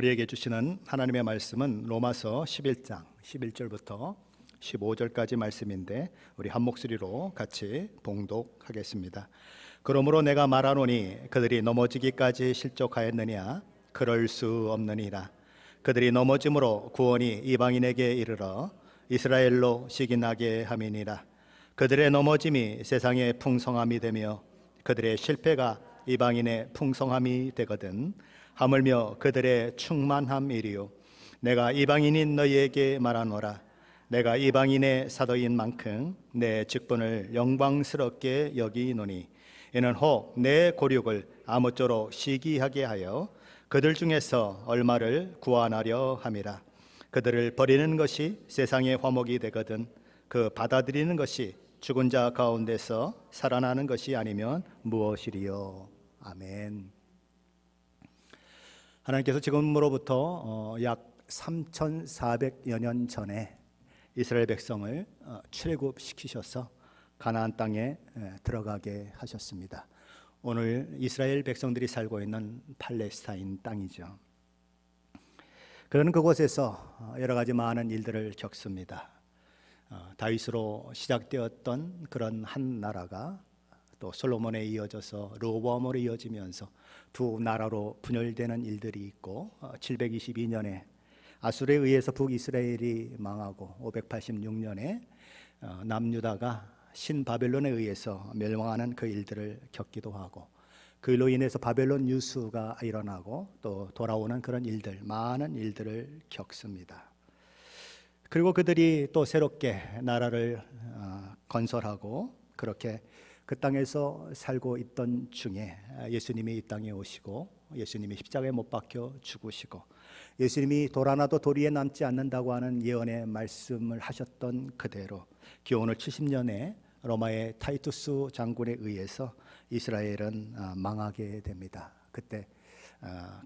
우리에게 주시는 하나님의 말씀은 로마서 11장 11절부터 15절까지 말씀인데 우리 한 목소리로 같이 봉독하겠습니다. 그러므로 내가 말하노니 그들이 넘어지기까지 실족하였느냐? 그럴 수 없느니라. 그들이 넘어짐으로 구원이 이방인에게 이르러 이스라엘로 시기나게 함이니라. 그들의 넘어짐이 세상의 풍성함이 되며 그들의 실패가 이방인의 풍성함이 되거든 하물며 그들의 충만함이리요. 내가 이방인인 너희에게 말하노라. 내가 이방인의 사도인 만큼 내 직분을 영광스럽게 여기노니 이는 혹 내 고륙을 아무쪼록 시기하게 하여 그들 중에서 얼마를 구원하려 함이라. 그들을 버리는 것이 세상의 화목이 되거든 그 받아들이는 것이 죽은 자 가운데서 살아나는 것이 아니면 무엇이리요. 아멘. 하나님께서 지금으로부터 약 3,400여 년 전에 이스라엘 백성을 출애굽시키셔서 가나안 땅에 들어가게 하셨습니다. 오늘 이스라엘 백성들이 살고 있는 팔레스타인 땅이죠. 그는 그곳에서 여러 가지 많은 일들을 겪습니다. 다윗으로 시작되었던 그런 한 나라가 또 솔로몬에 이어져서 르호보암으로 이어지면서 두 나라로 분열되는 일들이 있고 722년에 아수르에 의해서 북이스라엘이 망하고 586년에 남유다가 신바벨론에 의해서 멸망하는 그 일들을 겪기도 하고 그로 인해서 바벨론 유수가 일어나고 또 돌아오는 그런 일들, 많은 일들을 겪습니다. 그리고 그들이 또 새롭게 나라를 건설하고 그렇게 그 땅에서 살고 있던 중에 예수님이 이 땅에 오시고 예수님이 십자가에 못 박혀 죽으시고 예수님이 돌 하나도 도리에 남지 않는다고 하는 예언의 말씀을 하셨던 그대로 기원후 70년에 로마의 타이투스 장군에 의해서 이스라엘은 망하게 됩니다. 그때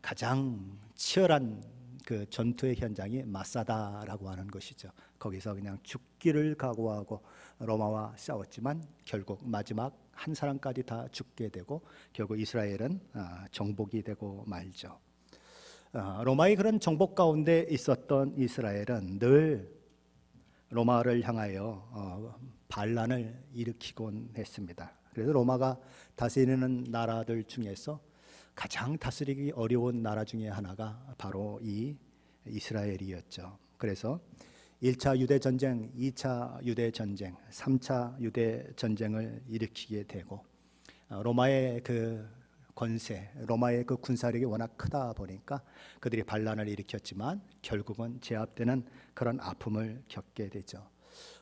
가장 치열한 그 전투의 현장이 마사다라고 하는 것이죠. 거기서 그냥 죽기를 각오하고 로마와 싸웠지만 결국 마지막 한 사람까지 다 죽게 되고 결국 이스라엘은 정복이 되고 말죠. 로마의 그런 정복 가운데 있었던 이스라엘은 늘 로마를 향하여 반란을 일으키곤 했습니다. 그래서 로마가 다스리는 나라들 중에서 가장 다스리기 어려운 나라 중에 하나가 바로 이 이스라엘이었죠. 그래서 1차 유대전쟁, 2차 유대전쟁, 3차 유대전쟁을 일으키게 되고 로마의 그 권세, 로마의 그 군사력이 워낙 크다 보니까 그들이 반란을 일으켰지만 결국은 제압되는 그런 아픔을 겪게 되죠.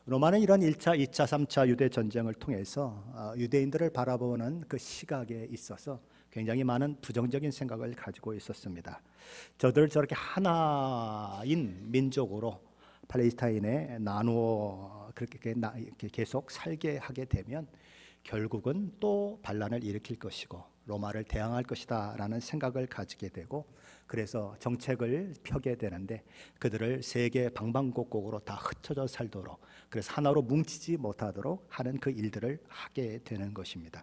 로마는 이런 1차, 2차, 3차 유대전쟁을 통해서 유대인들을 바라보는 그 시각에 있어서 굉장히 많은 부정적인 생각을 가지고 있었습니다. 저들을 저렇게 하나인 민족으로 팔레스타인에 나누어 그렇게 계속 살게 하게 되면 결국은 또 반란을 일으킬 것이고 로마를 대항할 것이다 라는 생각을 가지게 되고 그래서 정책을 펴게 되는데 그들을 세계 방방곡곡으로 다 흩어져 살도록 그래서 하나로 뭉치지 못하도록 하는 그 일들을 하게 되는 것입니다.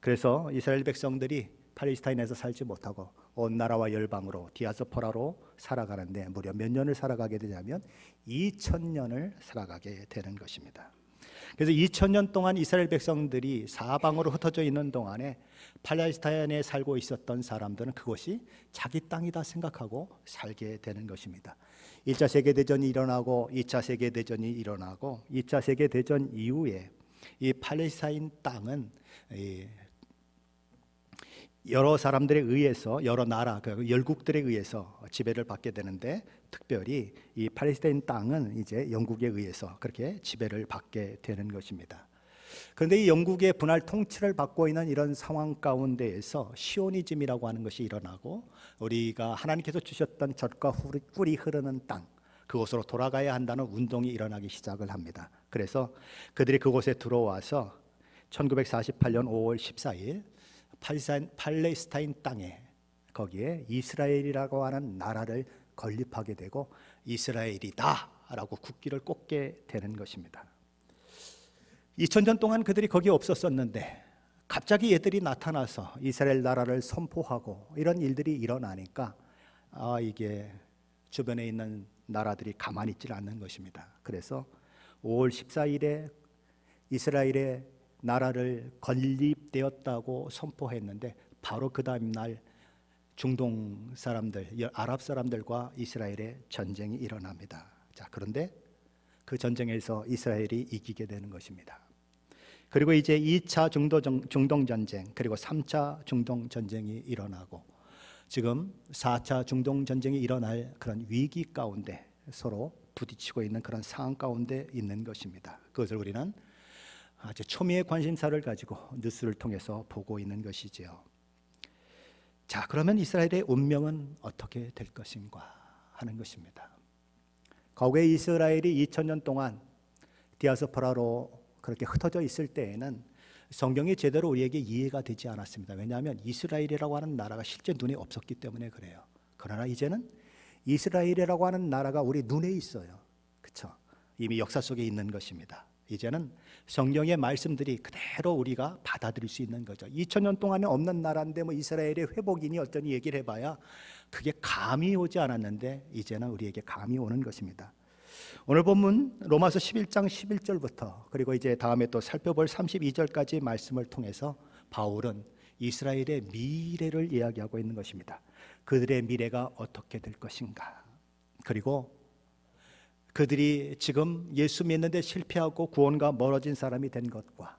그래서 이스라엘 백성들이 팔레스타인에서 살지 못하고 온 나라와 열방으로 디아스포라로 살아가는데 무려 몇 년을 살아가게 되냐면 2000년을 살아가게 되는 것입니다. 그래서 2000년 동안 이스라엘 백성들이 사방으로 흩어져 있는 동안에 팔레스타인에 살고 있었던 사람들은 그것이 자기 땅이다 생각하고 살게 되는 것입니다. 1차 세계대전이 일어나고 2차 세계대전이 일어나고 2차 세계대전 이후에 이 팔레스타인 땅은 여러 사람들에 의해서 여러 나라, 그 열국들에 의해서 지배를 받게 되는데 특별히 이 팔레스타인 땅은 이제 영국에 의해서 그렇게 지배를 받게 되는 것입니다. 그런데 이 영국의 분할 통치를 받고 있는 이런 상황 가운데에서 시오니즘이라고 하는 것이 일어나고 우리가 하나님께서 주셨던 젖과 꿀이 흐르는 땅 그곳으로 돌아가야 한다는 운동이 일어나기 시작을 합니다. 그래서 그들이 그곳에 들어와서 1948년 5월 14일 팔레스타인 땅에 거기에 이스라엘이라고 하는 나라를 건립하게 되고 이스라엘이다 라고 국기를 꽂게 되는 것입니다. 2000년 동안 그들이 거기 없었었는데 갑자기 얘들이 나타나서 이스라엘 나라를 선포하고 이런 일들이 일어나니까 이게 주변에 있는 나라들이 가만히 있질 않는 것입니다. 그래서 5월 14일에 이스라엘의 나라를 건립되었다고 선포했는데 바로 그 다음 날 중동 사람들, 아랍 사람들과 이스라엘의 전쟁이 일어납니다. 자, 그런데 그 전쟁에서 이스라엘이 이기게 되는 것입니다. 그리고 이제 2차 중동 전쟁, 그리고 3차 중동 전쟁이 일어나고 지금 4차 중동 전쟁이 일어날 그런 위기 가운데 서로 부딪히고 있는 그런 상황 가운데 있는 것입니다. 그것을 우리는 아주 초미의 관심사를 가지고 뉴스를 통해서 보고 있는 것이지요. 자, 그러면 이스라엘의 운명은 어떻게 될 것인가 하는 것입니다. 과거에 이스라엘이 2000년 동안 디아스포라로 그렇게 흩어져 있을 때에는 성경이 제대로 우리에게 이해가 되지 않았습니다. 왜냐하면 이스라엘이라고 하는 나라가 실제 눈에 없었기 때문에 그래요. 그러나 이제는 이스라엘이라고 하는 나라가 우리 눈에 있어요. 그렇죠? 이미 역사 속에 있는 것입니다. 이제는 성경의 말씀들이 그대로 우리가 받아들일 수 있는 거죠. 2000년 동안에 없는 나라인데 뭐 이스라엘의 회복이니 어쩌니 얘기를 해봐야 그게 감이 오지 않았는데 이제는 우리에게 감이 오는 것입니다. 오늘 본문 로마서 11장 11절부터 그리고 이제 다음에 또 살펴볼 32절까지 말씀을 통해서 바울은 이스라엘의 미래를 이야기하고 있는 것입니다. 그들의 미래가 어떻게 될 것인가, 그리고 그들이 지금 예수 믿는데 실패하고 구원과 멀어진 사람이 된 것과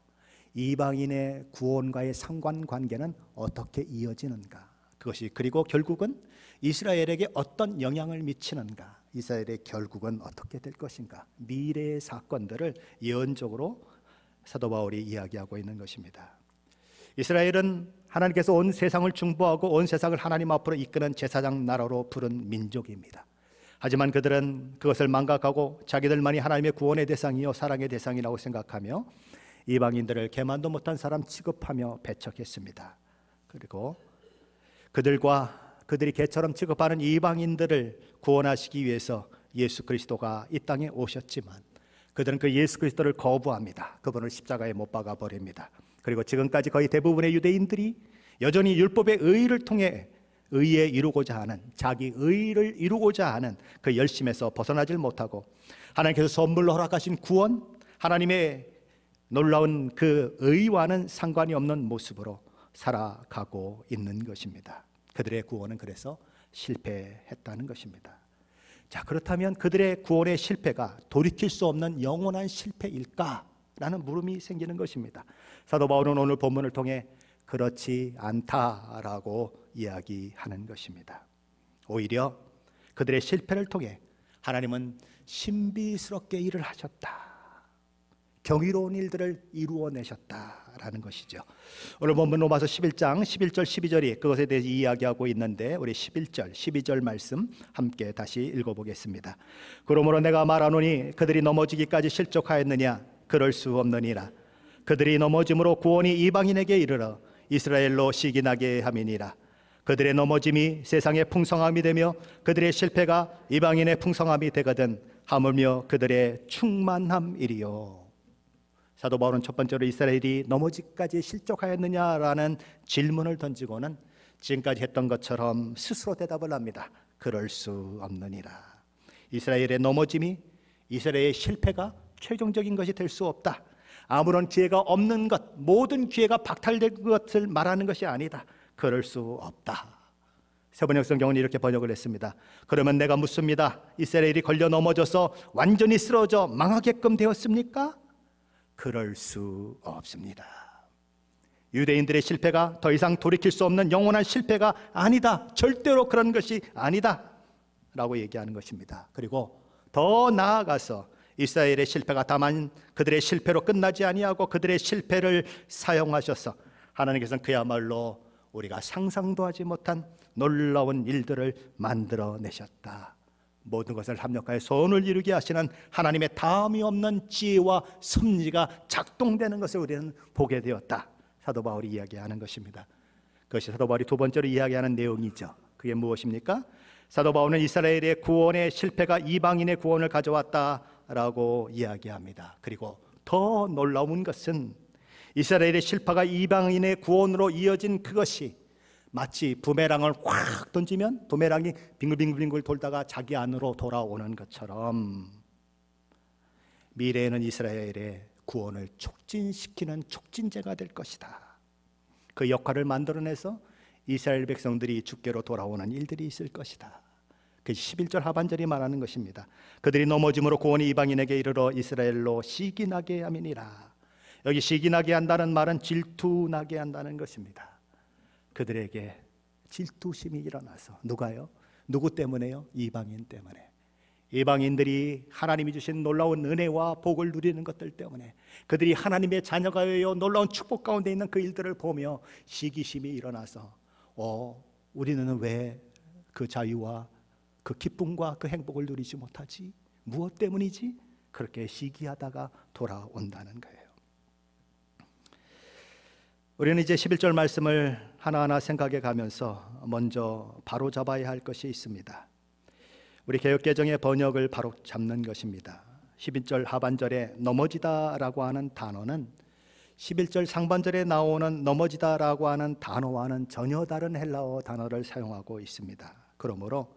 이방인의 구원과의 상관관계는 어떻게 이어지는가, 그것이 그리고 결국은 이스라엘에게 어떤 영향을 미치는가, 이스라엘의 결국은 어떻게 될 것인가, 미래의 사건들을 예언적으로 사도 바울이 이야기하고 있는 것입니다. 이스라엘은 하나님께서 온 세상을 중보하고 온 세상을 하나님 앞으로 이끄는 제사장 나라로 부른 민족입니다. 하지만 그들은 그것을 망각하고 자기들만이 하나님의 구원의 대상이요 사랑의 대상이라고 생각하며 이방인들을 개만도 못한 사람 취급하며 배척했습니다. 그리고 그들이 개처럼 취급하는 이방인들을 구원하시기 위해서 예수 그리스도가 이 땅에 오셨지만 그들은 그 예수 그리스도를 거부합니다. 그분을 십자가에 못 박아 버립니다. 그리고 지금까지 거의 대부분의 유대인들이 여전히 율법의 의를 통해 의에 이루고자 하는, 자기 의를 이루고자 하는 그 열심에서 벗어나질 못하고 하나님께서 선물로 허락하신 구원, 하나님의 놀라운 그 의와는 상관이 없는 모습으로 살아가고 있는 것입니다. 그들의 구원은 그래서 실패했다는 것입니다. 자, 그렇다면 그들의 구원의 실패가 돌이킬 수 없는 영원한 실패일까라는 물음이 생기는 것입니다. 사도 바울은 오늘 본문을 통해 그렇지 않다라고 이야기하는 것입니다. 오히려 그들의 실패를 통해 하나님은 신비스럽게 일을 하셨다, 경이로운 일들을 이루어내셨다라는 것이죠. 오늘 본문 로마서 11장 11절 12절이 그것에 대해서 이야기하고 있는데 우리 11절 12절 말씀 함께 다시 읽어보겠습니다. 그러므로 내가 말하노니 그들이 넘어지기까지 실족하였느냐, 그럴 수 없느니라. 그들이 넘어짐으로 구원이 이방인에게 이르러 이스라엘로 시기나게 함이니라. 그들의 넘어짐이 세상의 풍성함이 되며 그들의 실패가 이방인의 풍성함이 되거든 하물며 그들의 충만함이리요. 사도 바울은 첫 번째로 이스라엘이 넘어지기까지 실족하였느냐라는 질문을 던지고는 지금까지 했던 것처럼 스스로 대답을 합니다. 그럴 수 없느니라. 이스라엘의 넘어짐이, 이스라엘의 실패가 최종적인 것이 될 수 없다. 아무런 기회가 없는 것, 모든 기회가 박탈된 것을 말하는 것이 아니다. 그럴 수 없다. 세번역 성경은 이렇게 번역을 했습니다. 그러면 내가 묻습니다. 이스라엘이 걸려 넘어져서 완전히 쓰러져 망하게끔 되었습니까? 그럴 수 없습니다. 유대인들의 실패가 더 이상 돌이킬 수 없는 영원한 실패가 아니다. 절대로 그런 것이 아니다 라고 얘기하는 것입니다. 그리고 더 나아가서 이스라엘의 실패가 다만 그들의 실패로 끝나지 아니하고 그들의 실패를 사용하셔서 하나님께서는 그야말로 우리가 상상도 하지 못한 놀라운 일들을 만들어내셨다. 모든 것을 합력하여 선을 이루게 하시는 하나님의 다음이 없는 지혜와 섭리가 작동되는 것을 우리는 보게 되었다. 사도 바울이 이야기하는 것입니다. 그것이 사도 바울이 두 번째로 이야기하는 내용이죠. 그게 무엇입니까? 사도 바울은 이스라엘의 구원의 실패가 이방인의 구원을 가져왔다라고 이야기합니다. 그리고 더 놀라운 것은 이스라엘의 실패가 이방인의 구원으로 이어진 그것이 마치 부메랑을 확 던지면 부메랑이 빙글빙글 돌다가 자기 안으로 돌아오는 것처럼 미래에는 이스라엘의 구원을 촉진시키는 촉진제가 될 것이다. 그 역할을 만들어내서 이스라엘 백성들이 주께로 돌아오는 일들이 있을 것이다. 그 11절 하반절이 말하는 것입니다. 그들이 넘어짐으로 구원이 이방인에게 이르러 이스라엘로 시기나게 함이니라. 여기 시기나게 한다는 말은 질투나게 한다는 것입니다. 그들에게 질투심이 일어나서 누가요? 누구 때문에요? 이방인 때문에. 이방인들이 하나님이 주신 놀라운 은혜와 복을 누리는 것들 때문에, 그들이 하나님의 자녀가 되어 놀라운 축복 가운데 있는 그 일들을 보며 시기심이 일어나서 우리는 왜 그 자유와 그 기쁨과 그 행복을 누리지 못하지? 무엇 때문이지? 그렇게 시기하다가 돌아온다는 거예요. 우리는 이제 11절 말씀을 하나하나 생각해 가면서 먼저 바로 잡아야 할 것이 있습니다. 우리 개역개정의 번역을 바로 잡는 것입니다. 11절 하반절에 넘어지다라고 하는 단어는 11절 상반절에 나오는 넘어지다라고 하는 단어와는 전혀 다른 헬라어 단어를 사용하고 있습니다. 그러므로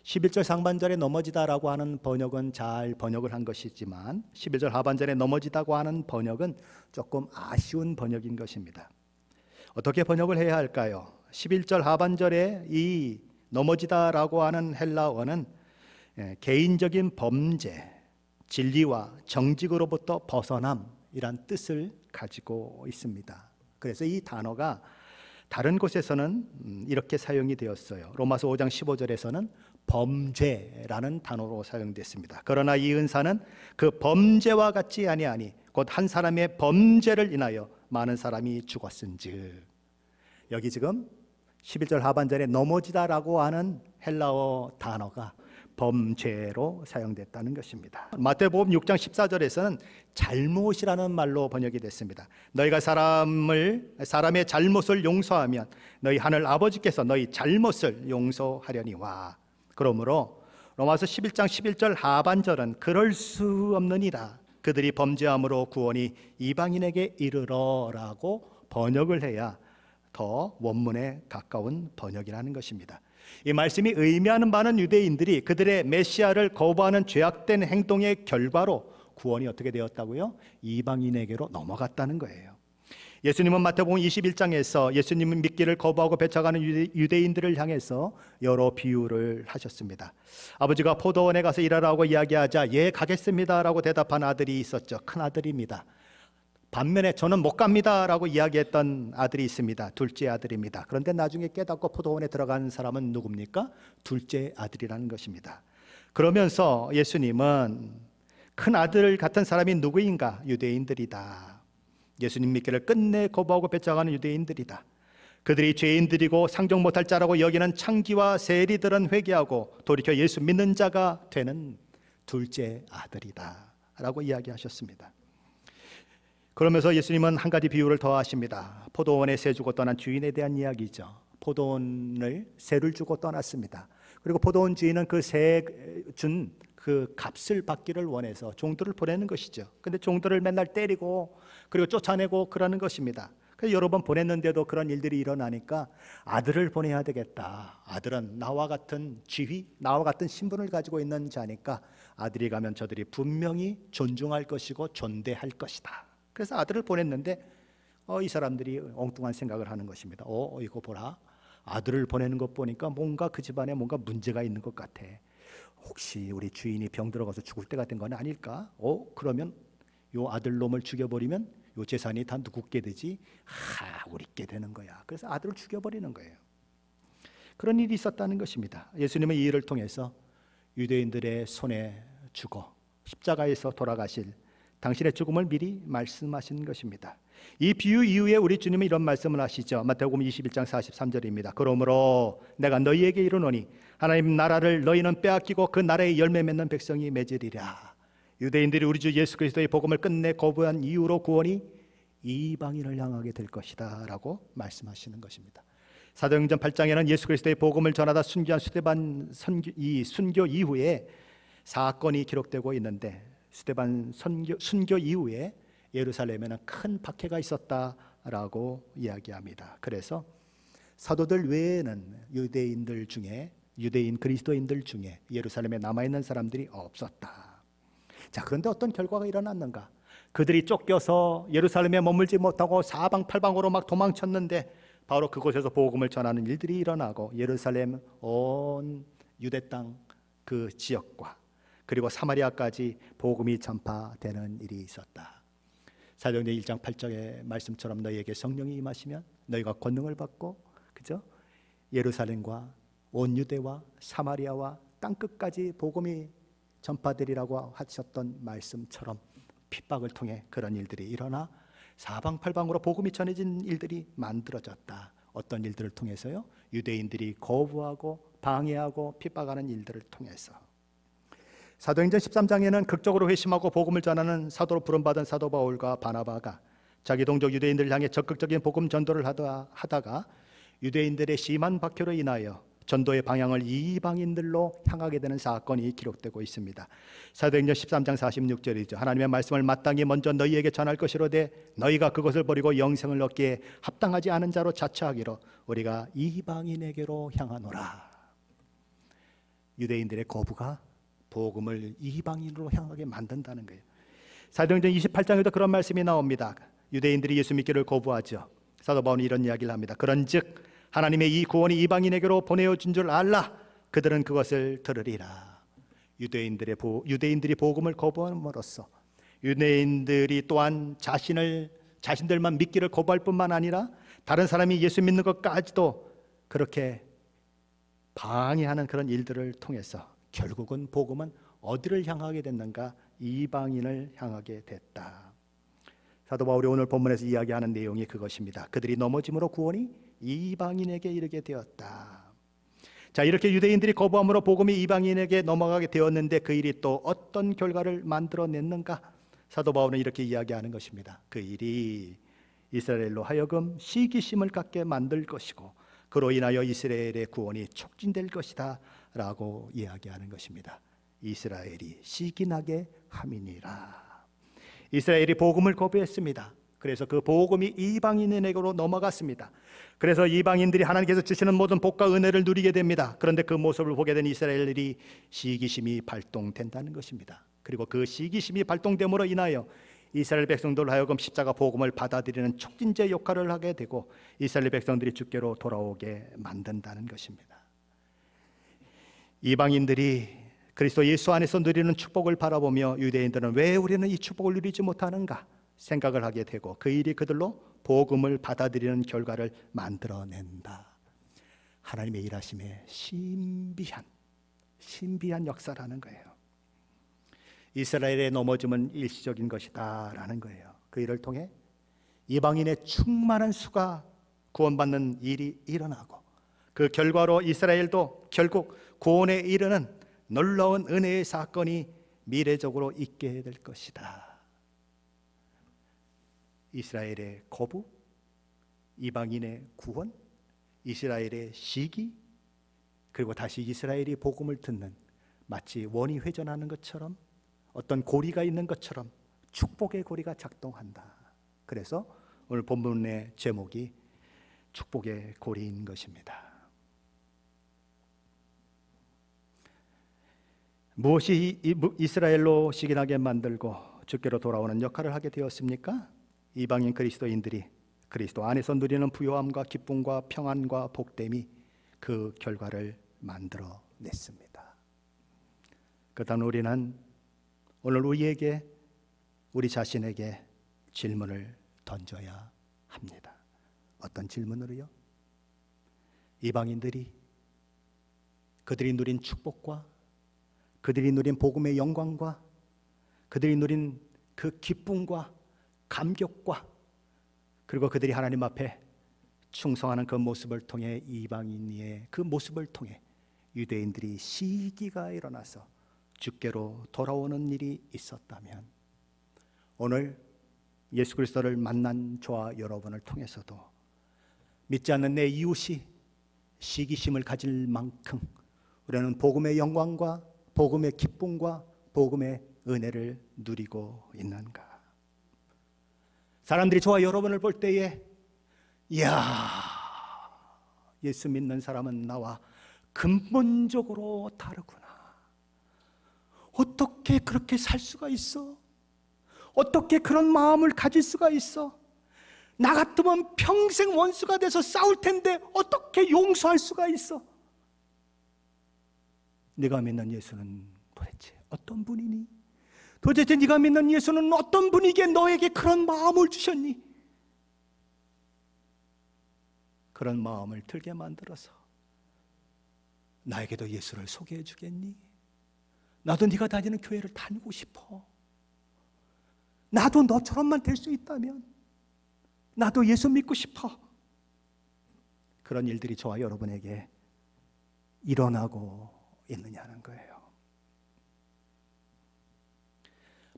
11절 상반절에 넘어지다라고 하는 번역은 잘 번역을 한 것이지만 11절 하반절에 넘어지다고 하는 번역은 조금 아쉬운 번역인 것입니다. 어떻게 번역을 해야 할까요? 11절 하반절에 이 넘어지다라고 하는 헬라어는 개인적인 범죄, 진리와 정직으로부터 벗어남이란 뜻을 가지고 있습니다. 그래서 이 단어가 다른 곳에서는 이렇게 사용이 되었어요. 로마서 5장 15절에서는 범죄라는 단어로 사용됐습니다. 그러나 이 은사는 그 범죄와 같지 아니하니 곧 한 사람의 범죄를 인하여 많은 사람이 죽었은즉. 여기 지금 11절 하반절에 넘어지다라고 하는 헬라어 단어가 범죄로 사용됐다는 것입니다. 마태복음 6장 14절에서는 잘못이라는 말로 번역이 됐습니다. 너희가 사람의 잘못을 용서하면 너희 하늘 아버지께서 너희 잘못을 용서하려니와. 그러므로 로마서 11장 11절 하반절은 그럴 수 없느니라. 그들이 범죄함으로 구원이 이방인에게 이르러라고 번역을 해야 더 원문에 가까운 번역이라는 것입니다. 이 말씀이 의미하는 바는 유대인들이 그들의 메시아를 거부하는 죄악된 행동의 결과로 구원이 어떻게 되었다고요? 이방인에게로 넘어갔다는 거예요. 예수님은 마태복음 21장에서 예수님을 믿기를 거부하고 배척하는 유대인들을 향해서 여러 비유를 하셨습니다. 아버지가 포도원에 가서 일하라고 이야기하자 예 가겠습니다 라고 대답한 아들이 있었죠. 큰 아들입니다. 반면에 저는 못 갑니다 라고 이야기했던 아들이 있습니다. 둘째 아들입니다. 그런데 나중에 깨닫고 포도원에 들어간 사람은 누굽니까? 둘째 아들이라는 것입니다. 그러면서 예수님은 큰 아들 같은 사람이 누구인가? 유대인들이다. 예수님 믿기를 끝내 거부하고 배척하는 유대인들이다. 그들이 죄인들이고 상종 못할 자라고 여기는 창기와 세리들은 회개하고 돌이켜 예수 믿는 자가 되는 둘째 아들이다 라고 이야기하셨습니다. 그러면서 예수님은 한 가지 비유를 더 하십니다. 포도원에 새 주고 떠난 주인에 대한 이야기죠. 포도원을 새를 주고 떠났습니다. 그리고 포도원 주인은 그 새 준 그 값을 받기를 원해서 종들을 보내는 것이죠. 근데 종들을 맨날 때리고 그리고 쫓아내고 그러는 것입니다. 그래서 여러 번 보냈는데도 그런 일들이 일어나니까 아들을 보내야 되겠다. 아들은 나와 같은 지위, 나와 같은 신분을 가지고 있는 자니까 아들이 가면 저들이 분명히 존중할 것이고 존대할 것이다. 그래서 아들을 보냈는데 이 사람들이 엉뚱한 생각을 하는 것입니다. 이거 보라. 아들을 보내는 것 보니까 뭔가 그 집안에 뭔가 문제가 있는 것 같아. 혹시 우리 주인이 병 들어가서 죽을 때가 된 건 아닐까? 그러면 요 아들놈을 죽여버리면 요 재산이 다 누구께 되지? 우리께 되는 거야. 그래서 아들을 죽여버리는 거예요. 그런 일이 있었다는 것입니다. 예수님은 이 일을 통해서 유대인들의 손에 죽어 십자가에서 돌아가실 당신의 죽음을 미리 말씀하신 것입니다. 이 비유 이후에 우리 주님은 이런 말씀을 하시죠. 마태복음 21장 43절입니다. 그러므로 내가 너희에게 이르노니 하나님 나라를 너희는 빼앗기고 그 나라의 열매 맺는 백성이 맺으리라. 유대인들이 우리 주 예수 그리스도의 복음을 끝내 거부한 이후로 구원이 이방인을 향하게 될 것이다 라고 말씀하시는 것입니다. 사도행전 8장에는 예수 그리스도의 복음을 전하다 순교한 스데반 순교 이후에 사건이 기록되고 있는데, 스데반 순교 이후에 예루살렘에는 큰 박해가 있었다라고 이야기합니다. 그래서 사도들 외에는 유대인 그리스도인들 중에 예루살렘에 남아있는 사람들이 없었다. 자, 그런데 어떤 결과가 일어났는가? 그들이 쫓겨서 예루살렘에 머물지 못하고 사방팔방으로 막 도망쳤는데 바로 그곳에서 복음을 전하는 일들이 일어나고 예루살렘 온 유대 땅 그 지역과 그리고 사마리아까지 복음이 전파되는 일이 있었다. 사도행전 1장 8절의 말씀처럼 너희에게 성령이 임하시면 너희가 권능을 받고, 그죠? 예루살렘과 온 유대와 사마리아와 땅끝까지 복음이 전파되리라고 하셨던 말씀처럼 핍박을 통해 그런 일들이 일어나 사방팔방으로 복음이 전해진 일들이 만들어졌다. 어떤 일들을 통해서요? 유대인들이 거부하고 방해하고 핍박하는 일들을 통해서. 사도행전 13장에는 극적으로 회심하고 복음을 전하는 사도로 부름받은 사도 바울과 바나바가 자기 동족 유대인들을 향해 적극적인 복음 전도를 하다가 유대인들의 심한 박해로 인하여 전도의 방향을 이방인들로 향하게 되는 사건이 기록되고 있습니다. 사도행전 13장 46절이죠. 하나님의 말씀을 마땅히 먼저 너희에게 전할 것이로되 너희가 그것을 버리고 영생을 얻기에 합당하지 않은 자로 자처하기로 우리가 이방인에게로 향하노라. 유대인들의 거부가 복음을 이방인으로 향하게 만든다는 거예요. 사도행전 28장에도 그런 말씀이 나옵니다. 유대인들이 예수 믿기를 거부하죠. 사도 바울은 이런 이야기를 합니다. 그런즉 하나님의 이 구원이 이방인에게로 보내어진 줄 알라. 그들은 그것을 들으리라. 유대인들이 복음을 거부함으로써 유대인들이 또한 자신들만 믿기를 거부할 뿐만 아니라 다른 사람이 예수 믿는 것까지도 그렇게 방해하는 그런 일들을 통해서 결국은 복음은 어디를 향하게 됐는가? 이방인을 향하게 됐다. 사도 바울이 오늘 본문에서 이야기하는 내용이 그것입니다. 그들이 넘어짐으로 구원이 이방인에게 이르게 되었다. 자, 이렇게 유대인들이 거부함으로 복음이 이방인에게 넘어가게 되었는데 그 일이 또 어떤 결과를 만들어냈는가? 사도 바울은 이렇게 이야기하는 것입니다. 그 일이 이스라엘로 하여금 시기심을 갖게 만들 것이고 그로 인하여 이스라엘의 구원이 촉진될 것이다 라고 이야기하는 것입니다. 이스라엘이 시기나게 함이니라. 이스라엘이 복음을 거부했습니다. 그래서 그 복음이 이방인에게로 넘어갔습니다. 그래서 이방인들이 하나님께서 주시는 모든 복과 은혜를 누리게 됩니다. 그런데 그 모습을 보게 된 이스라엘이 시기심이 발동된다는 것입니다. 그리고 그 시기심이 발동됨으로 인하여 이스라엘 백성들로 하여금 십자가 복음을 받아들이는 촉진제 역할을 하게 되고 이스라엘 백성들이 주께로 돌아오게 만든다는 것입니다. 이방인들이 그리스도 예수 안에서 누리는 축복을 바라보며 유대인들은 왜 우리는 이 축복을 누리지 못하는가 생각을 하게 되고 그 일이 그들로 복음을 받아들이는 결과를 만들어낸다. 하나님의 일하심에 신비한 역사라는 거예요. 이스라엘의 넘어짐은 일시적인 것이다 라는 거예요. 그 일을 통해 이방인의 충만한 수가 구원받는 일이 일어나고 그 결과로 이스라엘도 결국 구원에 이르는 놀라운 은혜의 사건이 미래적으로 있게 될 것이다. 이스라엘의 거부, 이방인의 구원, 이스라엘의 시기, 그리고 다시 이스라엘이 복음을 듣는 마치 원이 회전하는 것처럼 어떤 고리가 있는 것처럼 축복의 고리가 작동한다. 그래서 오늘 본문의 제목이 축복의 고리인 것입니다. 무엇이 이스라엘로 시기나게 만들고 주께로 돌아오는 역할을 하게 되었습니까? 이방인 그리스도인들이 그리스도 안에서 누리는 부요함과 기쁨과 평안과 복됨이 그 결과를 만들어냈습니다. 그렇다면 우리는 오늘 우리 자신에게 질문을 던져야 합니다. 어떤 질문으로요? 이방인들이 그들이 누린 축복과 그들이 누린 복음의 영광과 그들이 누린 그 기쁨과 감격과 그리고 그들이 하나님 앞에 충성하는 그 모습을 통해 이방인의 그 모습을 통해 유대인들이 시기가 일어나서 주께로 돌아오는 일이 있었다면 오늘 예수 그리스도를 만난 저와 여러분을 통해서도 믿지 않는 내 이웃이 시기심을 가질 만큼 우리는 복음의 영광과 복음의 기쁨과 복음의 은혜를 누리고 있는가? 사람들이 저와 여러분을 볼 때에 이야, 예수 믿는 사람은 나와 근본적으로 다르구나. 어떻게 그렇게 살 수가 있어? 어떻게 그런 마음을 가질 수가 있어? 나 같으면 평생 원수가 돼서 싸울 텐데 어떻게 용서할 수가 있어? 네가 믿는 예수는 도대체 어떤 분이니? 도대체 네가 믿는 예수는 어떤 분이기에 너에게 그런 마음을 주셨니? 그런 마음을 들게 만들어서 나에게도 예수를 소개해 주겠니? 나도 네가 다니는 교회를 다니고 싶어. 나도 너처럼만 될 수 있다면 나도 예수 믿고 싶어. 그런 일들이 저와 여러분에게 일어나고 있느냐는 거예요.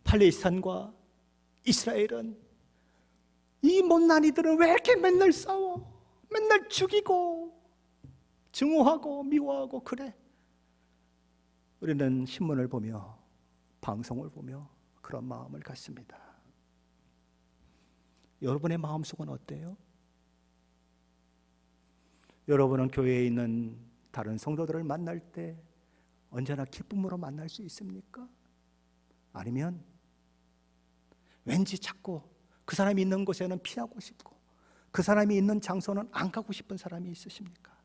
팔레스타인과 이스라엘은 이 못난 이들은 왜 이렇게 맨날 싸워? 맨날 죽이고 증오하고 미워하고 그래. 우리는 신문을 보며 방송을 보며 그런 마음을 갖습니다. 여러분의 마음속은 어때요? 여러분은 교회에 있는 다른 성도들을 만날 때 언제나 기쁨으로 만날 수 있습니까? 아니면 왠지 자꾸 그 사람이 있는 곳에는 피하고 싶고 그 사람이 있는 장소는 안 가고 싶은 사람이 있으십니까?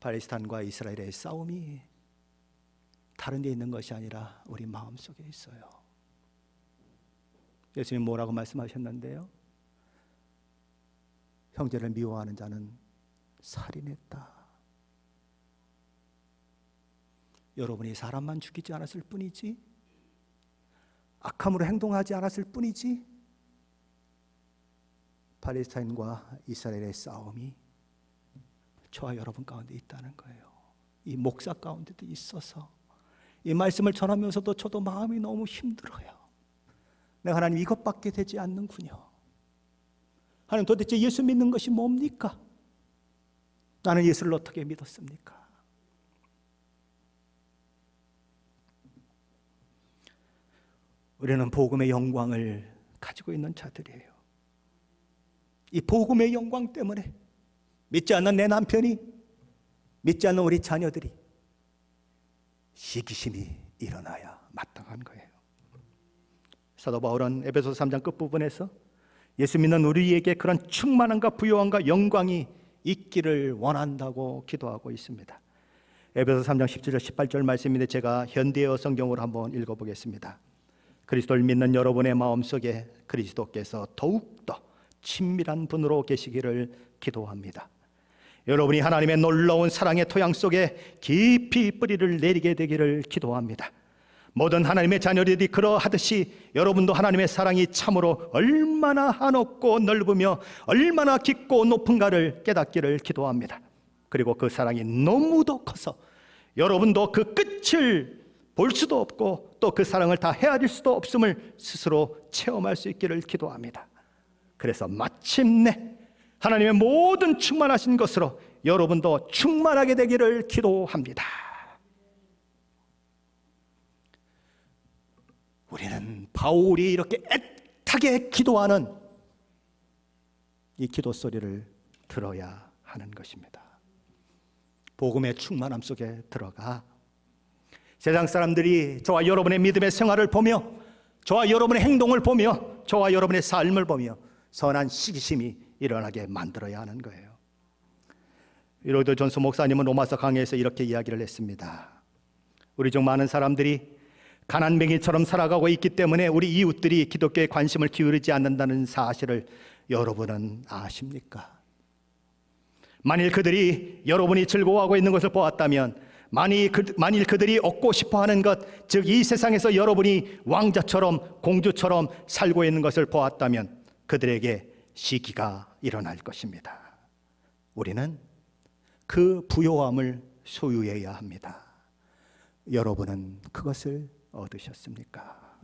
팔레스타인과 이스라엘의 싸움이 다른 데 있는 것이 아니라 우리 마음속에 있어요. 예수님 뭐라고 말씀하셨는데요? 형제를 미워하는 자는 살인했다. 여러분이 사람만 죽이지 않았을 뿐이지, 악함으로 행동하지 않았을 뿐이지, 팔레스타인과 이스라엘의 싸움이 저와 여러분 가운데 있다는 거예요. 이 목사 가운데도 있어서 이 말씀을 전하면서도 저도 마음이 너무 힘들어요. 내가 하나님 이것밖에 되지 않는군요. 하나님 도대체 예수 믿는 것이 뭡니까? 나는 예수를 어떻게 믿었습니까? 우리는 복음의 영광을 가지고 있는 자들이에요. 이 복음의 영광 때문에 믿지 않는 내 남편이, 믿지 않는 우리 자녀들이 시기심이 일어나야 마땅한 거예요. 사도 바울은 에베소서 3장 끝부분에서 예수 믿는 우리에게 그런 충만함과 부요함과 영광이 있기를 원한다고 기도하고 있습니다. 에베소서 3장 17절 18절 말씀인데 제가 현대어 성경으로 한번 읽어보겠습니다. 그리스도를 믿는 여러분의 마음속에 그리스도께서 더욱더 친밀한 분으로 계시기를 기도합니다. 여러분이 하나님의 놀라운 사랑의 토양 속에 깊이 뿌리를 내리게 되기를 기도합니다. 모든 하나님의 자녀들이 그러하듯이 여러분도 하나님의 사랑이 참으로 얼마나 한없고 넓으며 얼마나 깊고 높은가를 깨닫기를 기도합니다. 그리고 그 사랑이 너무도 커서 여러분도 그 끝을 볼 수도 없고 또 그 사랑을 다 헤아릴 수도 없음을 스스로 체험할 수 있기를 기도합니다. 그래서 마침내 하나님의 모든 충만하신 것으로 여러분도 충만하게 되기를 기도합니다. 우리는 바울이 이렇게 애타게 기도하는 이 기도 소리를 들어야 하는 것입니다. 복음의 충만함 속에 들어가 세상 사람들이 저와 여러분의 믿음의 생활을 보며 저와 여러분의 행동을 보며 저와 여러분의 삶을 보며 선한 시기심이 일어나게 만들어야 하는 거예요. 로이드 존스 목사님은 로마서 강해에서 이렇게 이야기를 했습니다. 우리 중 많은 사람들이 가난뱅이처럼 살아가고 있기 때문에 우리 이웃들이 기독교에 관심을 기울이지 않는다는 사실을 여러분은 아십니까? 만일 그들이 여러분이 즐거워하고 있는 것을 보았다면, 만일 그들이 얻고 싶어하는 것, 즉 이 세상에서 여러분이 왕자처럼 공주처럼 살고 있는 것을 보았다면 그들에게 시기가 일어날 것입니다. 우리는 그 부요함을 소유해야 합니다. 여러분은 그것을 얻으셨습니까?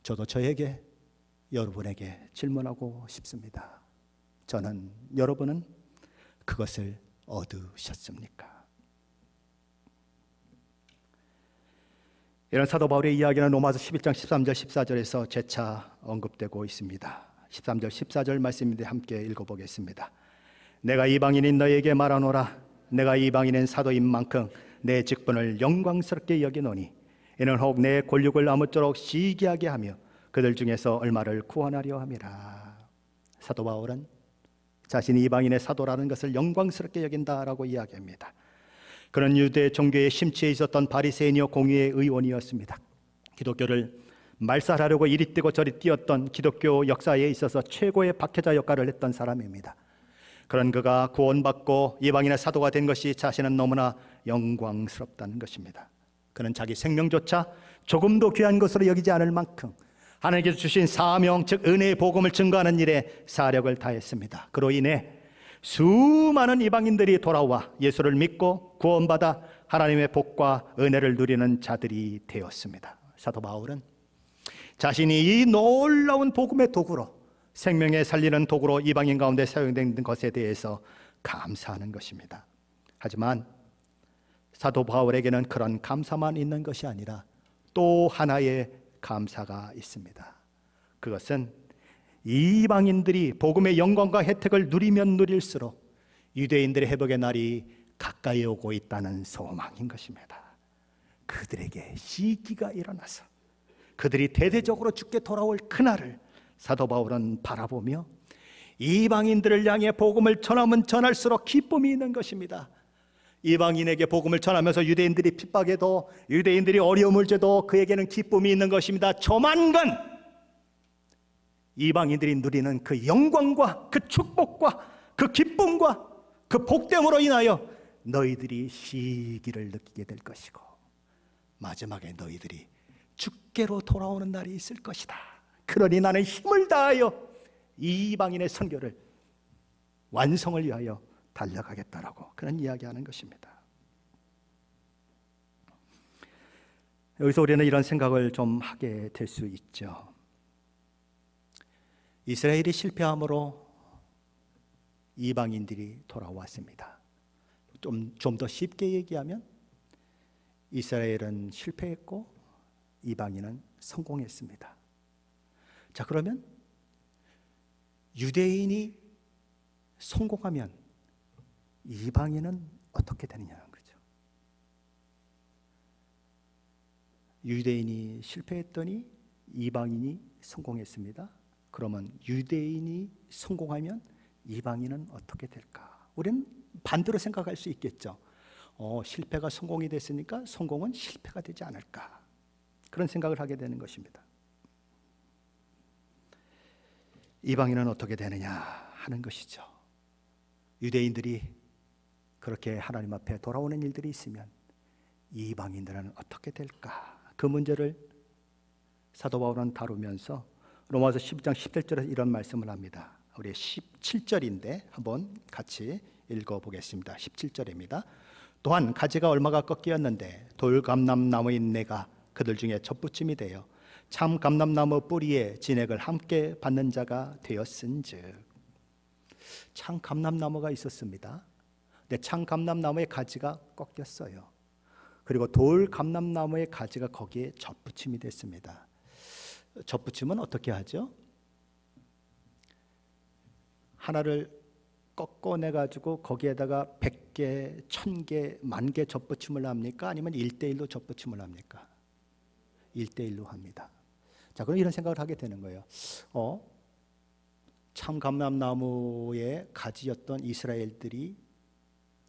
저도 저에게, 여러분에게 질문하고 싶습니다. 여러분은 그것을 얻으셨습니까? 이런 사도 바울의 이야기는 로마서 11장 13절 14절에서 재차 언급되고 있습니다. 13절 14절 말씀인데 함께 읽어보겠습니다. 내가 이방인인 너에게 말하노라. 내가 이방인인 사도인 만큼 내 직분을 영광스럽게 여기노니 이는 혹 내 권력을 아무쪼록 시기하게 하며 그들 중에서 얼마를 구원하려 함이라. 사도 바울은 자신이 이방인의 사도라는 것을 영광스럽게 여긴다라고 이야기합니다. 그는 유대 종교에 심취해 있었던 바리새인이요 공의의 의원이었습니다. 기독교를 말살하려고 이리 뛰고 저리 뛰었던 기독교 역사에 있어서 최고의 박해자 역할을 했던 사람입니다. 그런 그가 구원받고 이방인의 사도가 된 것이 자신은 너무나 영광스럽다는 것입니다. 그는 자기 생명조차 조금도 귀한 것으로 여기지 않을 만큼 하나님께서 주신 사명, 즉 은혜의 복음을 증거하는 일에 사력을 다했습니다. 그로 인해 수많은 이방인들이 돌아와 예수를 믿고 구원받아 하나님의 복과 은혜를 누리는 자들이 되었습니다. 사도 바울은 자신이 이 놀라운 복음의 도구로, 생명에 살리는 도구로 이방인 가운데 사용된 것에 대해서 감사하는 것입니다. 하지만 사도 바울에게는 그런 감사만 있는 것이 아니라 또 하나의 감사가 있습니다. 그것은 이방인들이 복음의 영광과 혜택을 누리면 누릴수록 유대인들의 회복의 날이 가까이 오고 있다는 소망인 것입니다. 그들에게 시기가 일어나서 그들이 대대적으로 주께 돌아올 그날을 사도 바울은 바라보며 이방인들을 향해 복음을 전하면 전할수록 기쁨이 있는 것입니다. 이방인에게 복음을 전하면서 유대인들이 핍박해도, 유대인들이 어려움을 줘도 그에게는 기쁨이 있는 것입니다. 조만간 이방인들이 누리는 그 영광과 그 축복과 그 기쁨과 그 복됨으로 인하여 너희들이 시기를 느끼게 될 것이고 마지막에 너희들이 주께로 돌아오는 날이 있을 것이다. 그러니 나는 힘을 다하여 이방인의 선교를 완성을 위하여 달려가겠다라고 그런 이야기하는 것입니다. 여기서 우리는 이런 생각을 좀 하게 될 수 있죠. 이스라엘이 실패함으로 이방인들이 돌아왔습니다. 좀 더 쉽게 얘기하면 이스라엘은 실패했고 이방인은 성공했습니다. 자, 그러면 유대인이 성공하면 이방인은 어떻게 되느냐는 거죠. 유대인이 실패했더니 이방인이 성공했습니다. 그러면 유대인이 성공하면 이방인은 어떻게 될까? 우리는 반대로 생각할 수 있겠죠. 실패가 성공이 됐으니까 성공은 실패가 되지 않을까? 그런 생각을 하게 되는 것입니다. 이방인은 어떻게 되느냐 하는 것이죠. 유대인들이 그렇게 하나님 앞에 돌아오는 일들이 있으면 이방인들은 어떻게 될까? 그 문제를 사도 바울은 다루면서 로마서 12장 11절에서 이런 말씀을 합니다. 우리 17절인데 한번 같이 읽어보겠습니다. 17절입니다. 또한 가지가 얼마가 꺾이었는데 돌감람나무인 내가 그들 중에 젖붙임이 되어 참 감람나무 뿌리에 진액을 함께 받는 자가 되었은즉. 참 감람나무가 있었습니다. 근데 참 감람나무의 가지가 꺾였어요. 그리고 돌 감람나무의 가지가 거기에 젖붙임이 됐습니다. 젖붙임은 어떻게 하죠? 하나를 꺾어내가지고 거기에다가 100개, 1000개, 10,000개 젖붙임을 합니까? 아니면 1:1로 젖붙임을 합니까? 1:1로 합니다. 자, 그럼 이런 생각을 하게 되는 거예요. 참 감람나무의 가지였던 이스라엘들이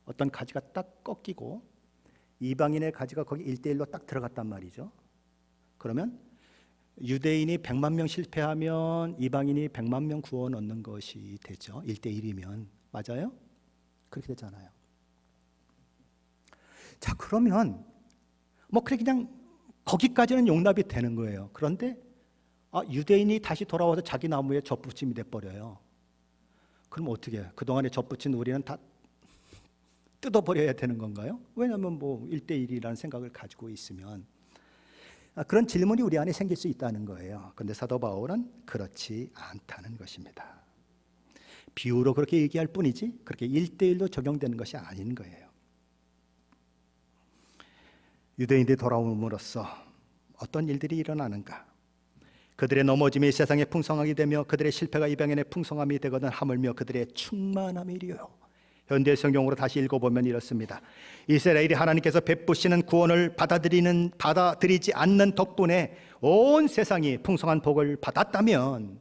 어떤 가지가 딱 꺾이고 이방인의 가지가 거기 1:1로 딱 들어갔단 말이죠. 그러면 유대인이 100만 명 실패하면 이방인이 100만 명 구원 얻는 것이 되죠. 1:1이면. 맞아요? 그렇게 되잖아요. 자, 그러면 그래 그냥 거기까지는 용납이 되는 거예요. 그런데 유대인이 다시 돌아와서 자기 나무에 젖붙임이 돼버려요. 그럼 어떻게 해요? 그동안에 젖붙인 우리는 다 뜯어버려야 되는 건가요? 왜냐하면 1:1이라는 생각을 가지고 있으면 그런 질문이 우리 안에 생길 수 있다는 거예요. 그런데 사도 바울은 그렇지 않다는 것입니다. 비유로 그렇게 얘기할 뿐이지 그렇게 1:1로 적용되는 것이 아닌 거예요. 유대인들이 돌아옴으로써 어떤 일들이 일어나는가? 그들의 넘어짐이 세상에 풍성하게 되며 그들의 실패가 이방인의 풍성함이 되거든 하물며 그들의 충만함이리요. 현대 성경으로 다시 읽어보면 이렇습니다. 이스라엘이 하나님께서 베푸시는 구원을 받아들이지 않는 덕분에 온 세상이 풍성한 복을 받았다면,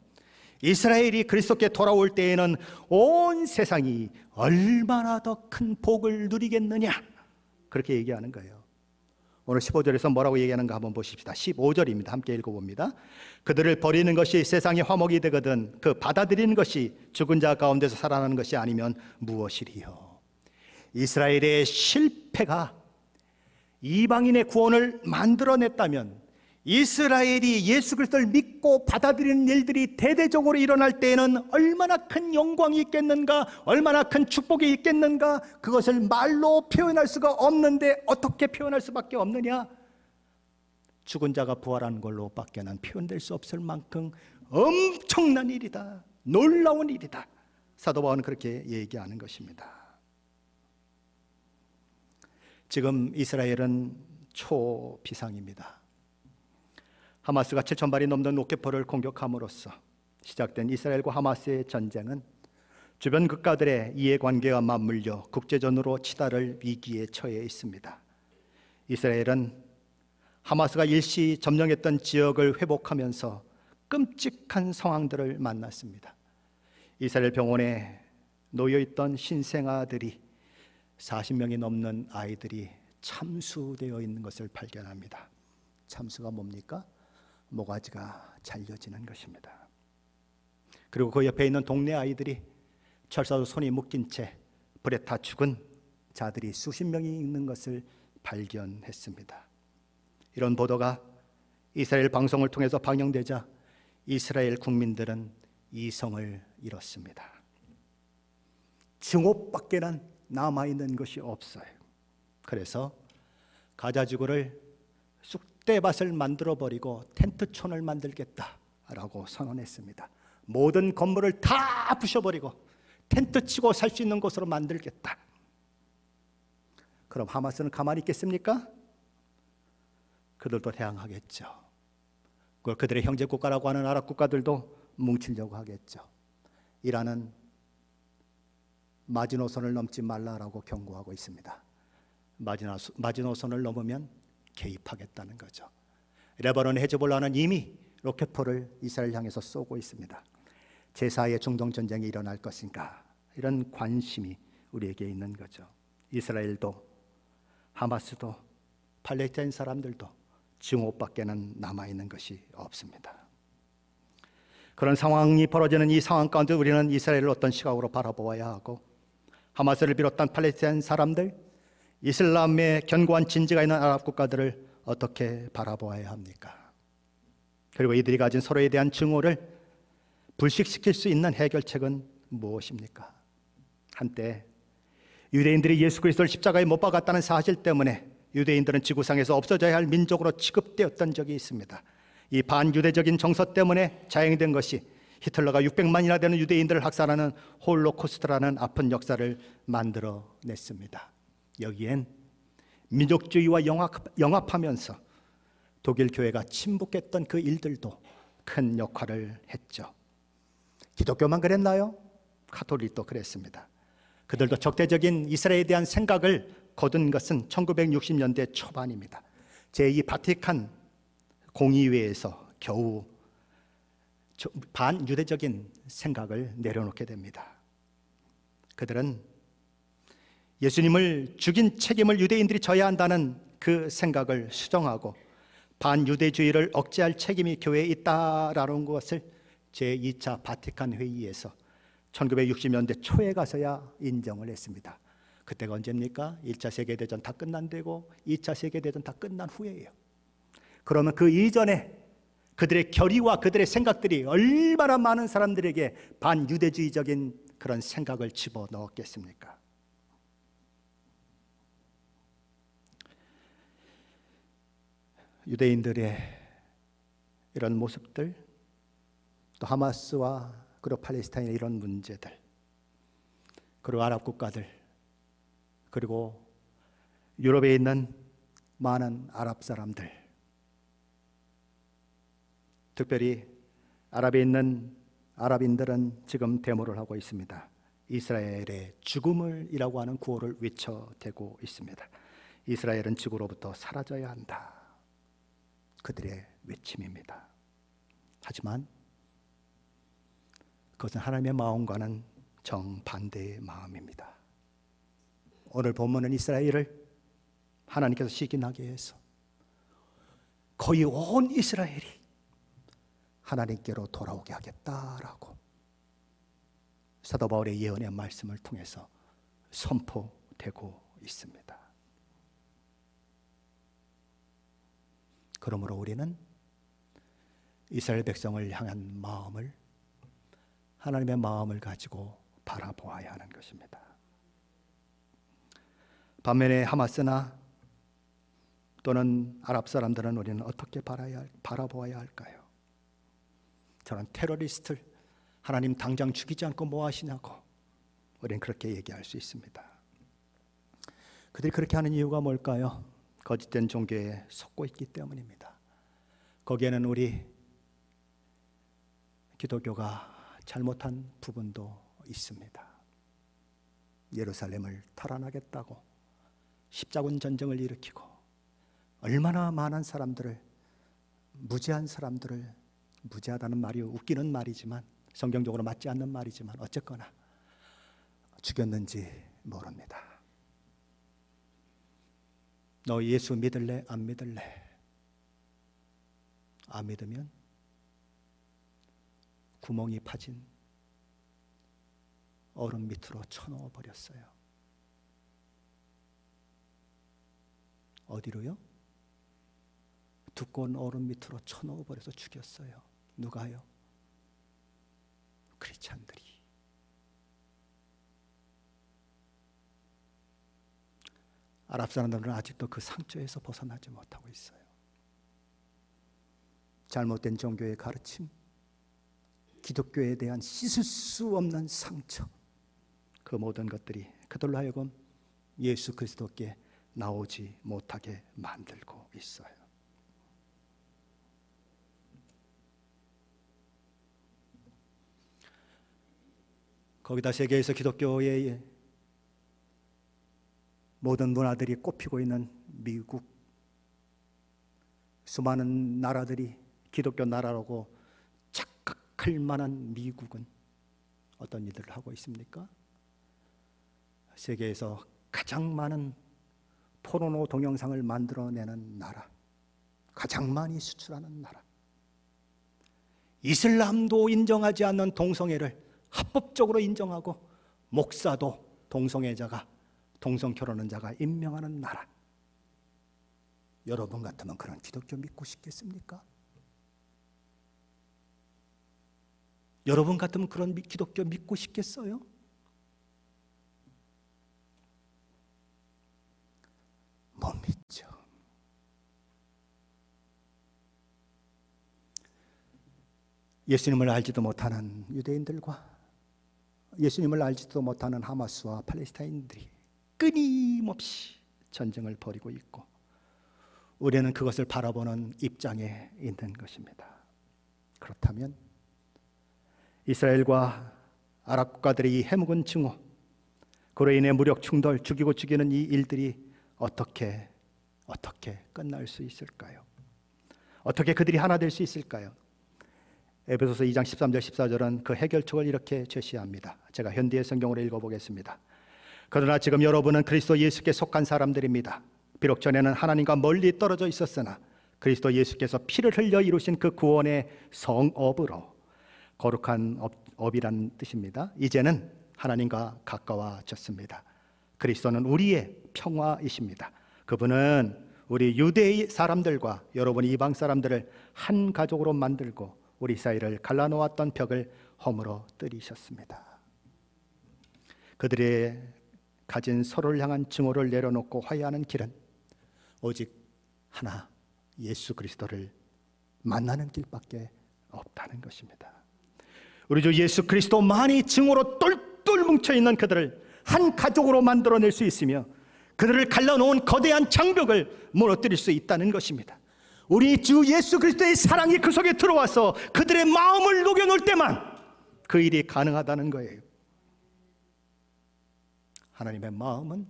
이스라엘이 그리스도께 돌아올 때에는 온 세상이 얼마나 더 큰 복을 누리겠느냐, 그렇게 얘기하는 거예요. 오늘 15절에서 뭐라고 얘기하는가 한번 보십시다. 15절입니다. 함께 읽어봅니다. 그들을 버리는 것이 세상의 화목이 되거든 그 받아들이는 것이 죽은 자 가운데서 살아나는 것이 아니면 무엇이리요. 이스라엘의 실패가 이방인의 구원을 만들어냈다면, 이스라엘이 예수 그리스도를 믿고 받아들이는 일들이 대대적으로 일어날 때에는 얼마나 큰 영광이 있겠는가, 얼마나 큰 축복이 있겠는가, 그것을 말로 표현할 수가 없는데 어떻게 표현할 수밖에 없느냐? 죽은 자가 부활하는 걸로 밖에는 표현될 수 없을 만큼 엄청난 일이다, 놀라운 일이다. 사도 바울은 그렇게 얘기하는 것입니다. 지금 이스라엘은 초비상입니다. 하마스가 7,000발이 넘는 로켓포를 공격함으로써 시작된 이스라엘과 하마스의 전쟁은 주변 국가들의 이해관계가 맞물려 국제전으로 치달을 위기에 처해 있습니다. 이스라엘은 하마스가 일시 점령했던 지역을 회복하면서 끔찍한 상황들을 만났습니다. 이스라엘 병원에 놓여있던 신생아들이 40명이 넘는 아이들이 참수되어 있는 것을 발견합니다. 참수가 뭡니까? 모가지가 잘려지는 것입니다. 그리고 그 옆에 있는 동네 아이들이 철사로 손이 묶인 채 불에 타 죽은 자들이 수십 명이 있는 것을 발견했습니다. 이런 보도가 이스라엘 방송을 통해서 방영되자 이스라엘 국민들은 이성을 잃었습니다. 증오밖에는 남아있는 것이 없어요. 그래서 가자지구를 쑥대밭을 만들어버리고 텐트촌을 만들겠다라고 선언했습니다. 모든 건물을 다 부셔버리고 텐트 치고 살 수 있는 곳으로 만들겠다. 그럼 하마스는 가만히 있겠습니까? 그들도 대항하겠죠. 그걸 그들의 형제국가라고 하는 아랍 국가들도 뭉치려고 하겠죠. 이란은 마지노선을 넘지 말라라고 경고하고 있습니다. 마지노선을 넘으면 개입하겠다는 거죠. 레바논의 헤즈볼라는 이미 로켓포를 이스라엘 향해서 쏘고 있습니다. 제4의 중동전쟁이 일어날 것인가, 이런 관심이 우리에게 있는 거죠. 이스라엘도 하마스도 팔레스타인 사람들도 증오밖에는 남아있는 것이 없습니다. 그런 상황이 벌어지는 이 상황 가운데 우리는 이스라엘을 어떤 시각으로 바라보아야 하고, 하마스를 비롯한 팔레스타인 사람들, 이슬람의 견고한 진지가 있는 아랍 국가들을 어떻게 바라보아야 합니까? 그리고 이들이 가진 서로에 대한 증오를 불식시킬 수 있는 해결책은 무엇입니까? 한때 유대인들이 예수 그리스도를 십자가에 못 박았다는 사실 때문에 유대인들은 지구상에서 없어져야 할 민족으로 취급되었던 적이 있습니다. 이 반유대적인 정서 때문에 자행된 것이 히틀러가 600만이나 되는 유대인들을 학살하는 홀로코스트라는 아픈 역사를 만들어냈습니다. 여기엔 민족주의와 영합하면서 독일 교회가 침묵했던 그 일들도 큰 역할을 했죠. 기독교만 그랬나요? 가톨릭도 그랬습니다. 그들도 적대적인 이스라엘에 대한 생각을 거둔 것은 1960년대 초반입니다. 제2 바티칸 공의회에서 겨우 반유대적인 생각을 내려놓게 됩니다. 그들은 예수님을 죽인 책임을 유대인들이 져야 한다는 그 생각을 수정하고 반유대주의를 억제할 책임이 교회에 있다라는 것을 제2차 바티칸 회의에서 1960년대 초에 가서야 인정을 했습니다. 그때가 언제입니까? 1차 세계대전 다 끝난 데고 2차 세계대전 다 끝난 후에예요. 그러면 그 이전에 그들의 결의와 그들의 생각들이 얼마나 많은 사람들에게 반유대주의적인 그런 생각을 집어넣었겠습니까? 유대인들의 이런 모습들, 또 하마스와 그리고 팔레스타인의 이런 문제들, 그리고 아랍 국가들, 그리고 유럽에 있는 많은 아랍 사람들, 특별히 아랍에 있는 아랍인들은 지금 데모를 하고 있습니다. 이스라엘의 죽음을이라고 하는 구호를 외쳐대고 있습니다. 이스라엘은 지구로부터 사라져야 한다. 그들의 외침입니다. 하지만 그것은 하나님의 마음과는 정반대의 마음입니다. 오늘 본문은 이스라엘을 하나님께서 시기나게 해서 거의 온 이스라엘이 하나님께로 돌아오게 하겠다라고 사도 바울의 예언의 말씀을 통해서 선포되고 있습니다. 그러므로 우리는 이스라엘 백성을 향한 마음을, 하나님의 마음을 가지고 바라보아야 하는 것입니다. 반면에 하마스나 또는 아랍 사람들은 우리는 어떻게 바라보아야 할까요? 저는 테러리스트를 하나님 당장 죽이지 않고 뭐 하시냐고 우리는 그렇게 얘기할 수 있습니다. 그들이 그렇게 하는 이유가 뭘까요? 거짓된 종교에 속고 있기 때문입니다. 거기에는 우리 기독교가 잘못한 부분도 있습니다. 예루살렘을 탈환하겠다고 십자군 전쟁을 일으키고 얼마나 많은 사람들을, 무지한 사람들을, 무지하다는 말이 웃기는 말이지만 성경적으로 맞지 않는 말이지만 어쨌거나 죽였는지 모릅니다. 너 예수 믿을래? 안 믿을래? 안 믿으면 구멍이 파진 얼음 밑으로 쳐넣어 버렸어요. 어디로요? 두꺼운 얼음 밑으로 쳐넣어 버려서 죽였어요. 누가요? 크리스찬들이. 아랍 사람들은 아직도 그 상처에서 벗어나지 못하고 있어요. 잘못된 종교의 가르침, 기독교에 대한 씻을 수 없는 상처, 그 모든 것들이 그들로 하여금 예수 그리스도께 나오지 못하게 만들고 있어요. 거기다 세계에서 기독교의 모든 문화들이 꼽히고 있는 미국, 수많은 나라들이 기독교 나라라고 착각할 만한 미국은 어떤 일들을 하고 있습니까? 세계에서 가장 많은 포르노 동영상을 만들어내는 나라, 가장 많이 수출하는 나라, 이슬람도 인정하지 않는 동성애를 합법적으로 인정하고 목사도 동성애자가, 동성 결혼한 자가 임명하는 나라. 여러분 같으면 그런 기독교 믿고 싶겠습니까? 여러분 같으면 그런 기독교 믿고 싶겠어요? 못 믿죠. 예수님을 알지도 못하는 유대인들과 예수님을 알지도 못하는 하마스와 팔레스타인들이 끊임없이 전쟁을 벌이고 있고 우리는 그것을 바라보는 입장에 있는 것입니다. 그렇다면 이스라엘과 아랍 국가들의 이 해묵은 증오, 그로 인해 무력 충돌, 죽이고 죽이는 이 일들이 어떻게 끝날 수 있을까요? 어떻게 그들이 하나 될 수 있을까요? 에베소서 2장 13절 14절은 그 해결책을 이렇게 제시합니다. 제가 현대의 성경으로 읽어보겠습니다. 그러나 지금 여러분은 그리스도 예수께 속한 사람들입니다. 비록 전에는 하나님과 멀리 떨어져 있었으나 그리스도 예수께서 피를 흘려 이루신 그 구원의 성업으로, 거룩한 업이라는 뜻입니다. 이제는 하나님과 가까워졌습니다. 그리스도는 우리의 평화이십니다. 그분은 우리 유대 사람들과 여러분 이방 사람들을 한 가족으로 만들고 우리 사이를 갈라놓았던 벽을 허물어 뜨리셨습니다. 그들의 가진 서로를 향한 증오를 내려놓고 화해하는 길은 오직 하나, 예수 그리스도를 만나는 길밖에 없다는 것입니다. 우리 주 예수 그리스도만이 증오로 똘똘 뭉쳐있는 그들을 한 가족으로 만들어낼 수 있으며 그들을 갈라놓은 거대한 장벽을 무너뜨릴 수 있다는 것입니다. 우리 주 예수 그리스도의 사랑이 그 속에 들어와서 그들의 마음을 녹여놓을 때만 그 일이 가능하다는 거예요. 하나님의 마음은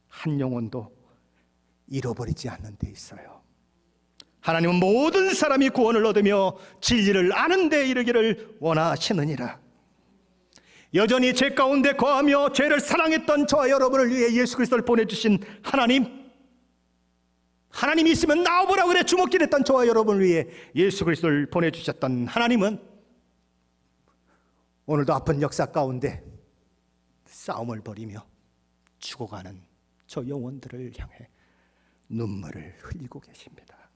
한 영혼도 잃어버리지 않는 데 있어요. 하나님은 모든 사람이 구원을 얻으며 진리를 아는 데 이르기를 원하시느니라. 여전히 죄 가운데 거하며 죄를 사랑했던 저와 여러분을 위해 예수 그리스도를 보내주신 하나님이 있으면 나와보라 그래 주먹질했던 저와 여러분을 위해 예수 그리스도를 보내주셨던 하나님은 오늘도 아픈 역사 가운데 싸움을 벌이며 죽어가는 저 영혼들을 향해 눈물을 흘리고 계십니다.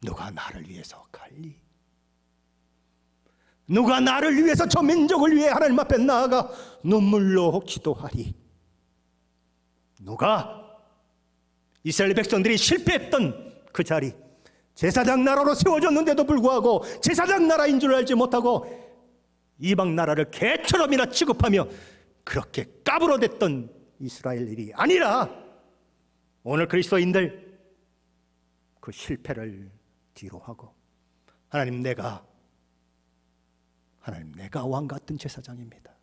누가 나를 위해서 갈리? 누가 나를 위해서 저 민족을 위해 하나님 앞에 나아가 눈물로 기도하리? 누가 이스라엘 백성들이 실패했던 그 자리, 제사장 나라로 세워졌는데도 불구하고 제사장 나라인 줄 알지 못하고 이방 나라를 개처럼이나 취급하며 그렇게 까불어댔던 이스라엘이 아니라 오늘 그리스도인들 그 실패를 뒤로 하고 하나님 내가 왕같은 제사장입니다.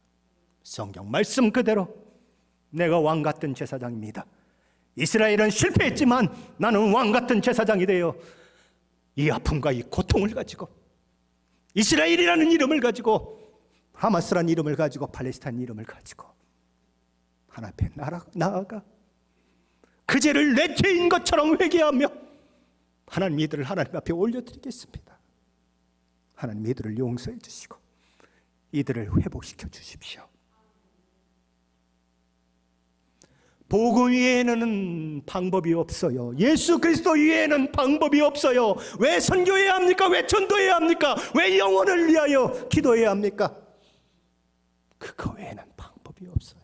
성경 말씀 그대로 내가 왕같은 제사장입니다. 이스라엘은 실패했지만 나는 왕같은 제사장이 되어 이 아픔과 이 고통을 가지고 이스라엘이라는 이름을 가지고 하마스라는 이름을 가지고 팔레스타인 이름을 가지고 하나님 앞에 나아가 그 죄를 내 죄인 것처럼 회개하며 하나님 이들을 하나님 앞에 올려드리겠습니다. 하나님 이들을 용서해 주시고 이들을 회복시켜 주십시오. 복음 위에는 방법이 없어요. 예수 그리스도 위에는 방법이 없어요. 왜 선교해야 합니까? 왜 전도해야 합니까? 왜 영혼을 위하여 기도해야 합니까? 그거 외에는 방법이 없어요.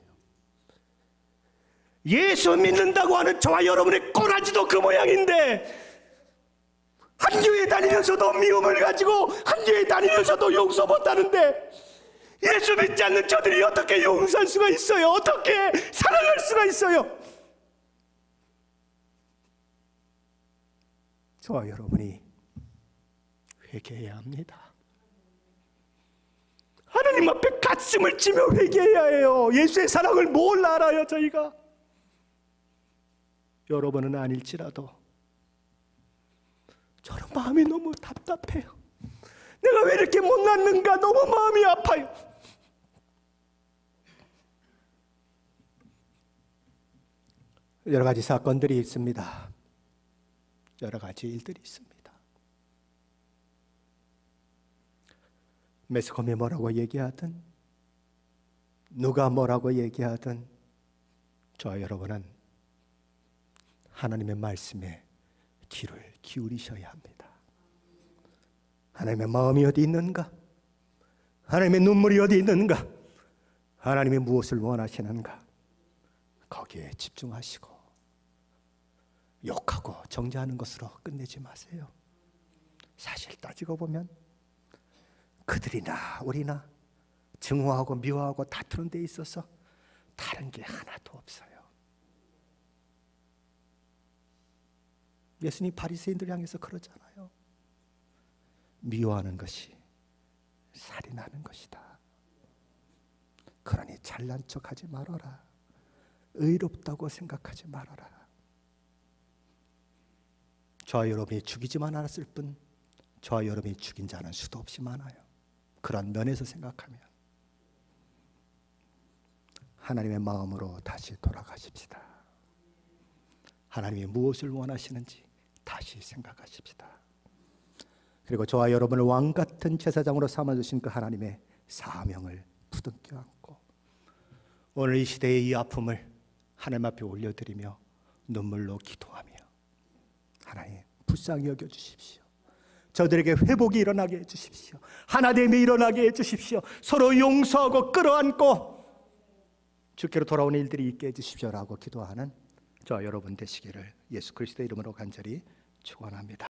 예수 믿는다고 하는 저와 여러분의 꼬라지도 그 모양인데 한 교회 다니면서도 미움을 가지고 한 교회 다니면서도 용서 못하는데 예수 믿지 않는 저들이 어떻게 용서할 수가 있어요? 어떻게 사랑할 수가 있어요? 저와 여러분이 회개해야 합니다. 하나님 앞에 가슴을 치며 회개해야 해요. 예수의 사랑을 뭘 알아요 저희가? 여러분은 아닐지라도 저는 마음이 너무 답답해요. 내가 왜 이렇게 못났는가 너무 마음이 아파요. 여러 가지 사건들이 있습니다. 여러 가지 일들이 있습니다. 매스컴이 뭐라고 얘기하든 누가 뭐라고 얘기하든 저와 여러분은 하나님의 말씀에 귀를 기울이셔야 합니다. 하나님의 마음이 어디 있는가? 하나님의 눈물이 어디 있는가? 하나님이 무엇을 원하시는가? 거기에 집중하시고 욕하고 정죄하는 것으로 끝내지 마세요. 사실 따지고 보면 그들이나 우리나 증오하고 미워하고 다투는 데 있어서 다른 게 하나도 없어요. 예수님 바리새인들 향해서 그러잖아요. 미워하는 것이 살인하는 것이다. 그러니 잘난 척하지 말아라. 의롭다고 생각하지 말아라. 저와 여러분이 죽이지만 않았을 뿐 저와 여러분이 죽인 자는 수도 없이 많아요. 그런 면에서 생각하면 하나님의 마음으로 다시 돌아가십시다. 하나님이 무엇을 원하시는지 다시 생각하십시다. 그리고 저와 여러분을 왕같은 제사장으로 삼아주신 그 하나님의 사명을 부둥켜 안고 오늘 이 시대의 이 아픔을 하나님 앞에 올려드리며 눈물로 기도하며 하나님 불쌍히 여겨주십시오. 저들에게 회복이 일어나게 해주십시오. 하나됨이 일어나게 해주십시오. 서로 용서하고 끌어안고 주께로 돌아오는 일들이 있게 해주십시오라고 기도하는 저와 여러분 되시기를 예수 그리스도의 이름으로 간절히 축원합니다.